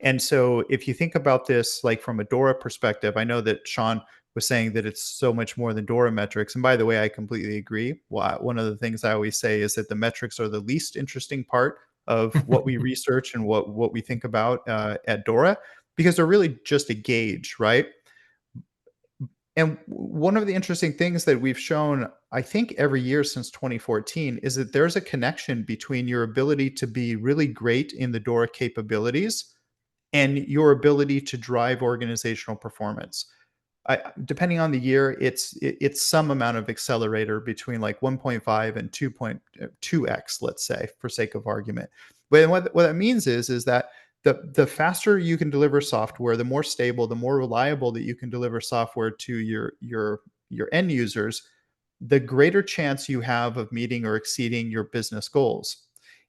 And so if you think about this like from a DORA perspective, I know that Sean was saying that it's so much more than DORA metrics. And by the way, I completely agree. One of the things I always say is that the metrics are the least interesting part of what we research and what we think about at DORA, because they're really just a gauge, right? And one of the interesting things that we've shown, I think every year since 2014, is that there's a connection between your ability to be really great in the DORA capabilities and your ability to drive organizational performance. Depending on the year, it's some amount of accelerator between like 1.5 and 2.2x, let's say, for sake of argument. But what that means is that the faster you can deliver software, the more stable, the more reliable that you can deliver software to your end users, the greater chance you have of meeting or exceeding your business goals.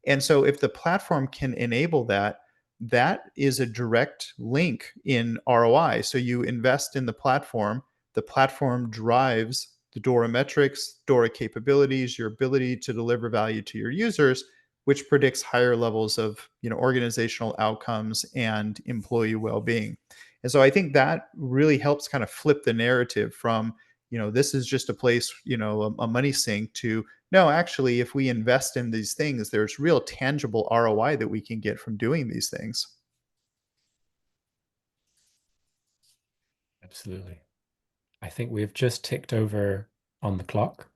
And so if the platform can enable that, that is a direct link in ROI. So you invest in the platform drives the DORA metrics, DORA capabilities, your ability to deliver value to your users, which predicts higher levels of organizational outcomes and employee well-being. And so I think that really helps kind of flip the narrative from this is just a place, a money sink, to no, actually, if we invest in these things, there's real tangible ROI that we can get from doing these things. Absolutely. I think we've just ticked over on the clock.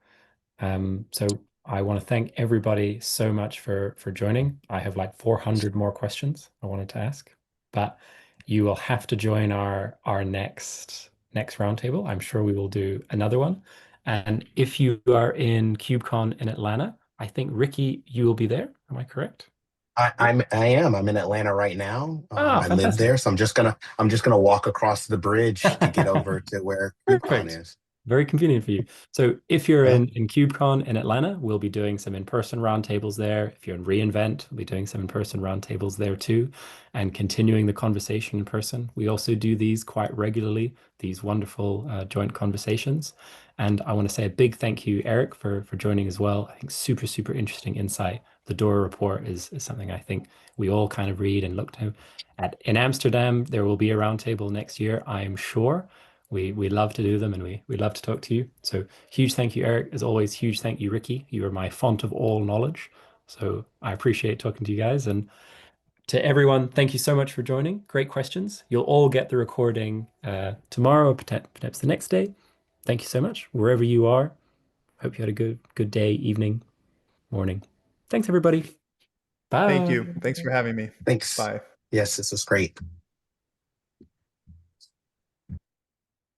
So I want to thank everybody so much for joining. I have like 400 more questions I wanted to ask, but you will have to join our next roundtable. I'm sure we will do another one. And if you are in KubeCon in Atlanta, I think Ricky, you will be there. Am I correct? I am. I'm in Atlanta right now. Ah, I live fantastic. there, so I'm just gonna walk across the bridge to get over to where KubeCon Perfect. is. Very convenient for you. So if you're Yeah. in KubeCon in Atlanta, we'll be doing some in-person roundtables there. If you're in reInvent, we'll be doing some in-person roundtables there too, and continuing the conversation in person. We also do these quite regularly, these wonderful joint conversations. And I want to say a big thank you, Eric, for joining as well. I think super, super interesting insight. The DORA report is something I think we all kind of read and look to. In Amsterdam, there will be a roundtable next year, I'm sure. We love to do them, and we love to talk to you. So huge thank you, Eric. As always, huge thank you, Ricky. You are my font of all knowledge. So I appreciate talking to you guys. And to everyone, thank you so much for joining. Great questions. You'll all get the recording tomorrow, or perhaps the next day. Thank you so much, wherever you are. Hope you had a good day, evening, morning. Thanks, everybody. Thank Bye. you. Thanks for having me. Thanks. Bye. Yes, this is great.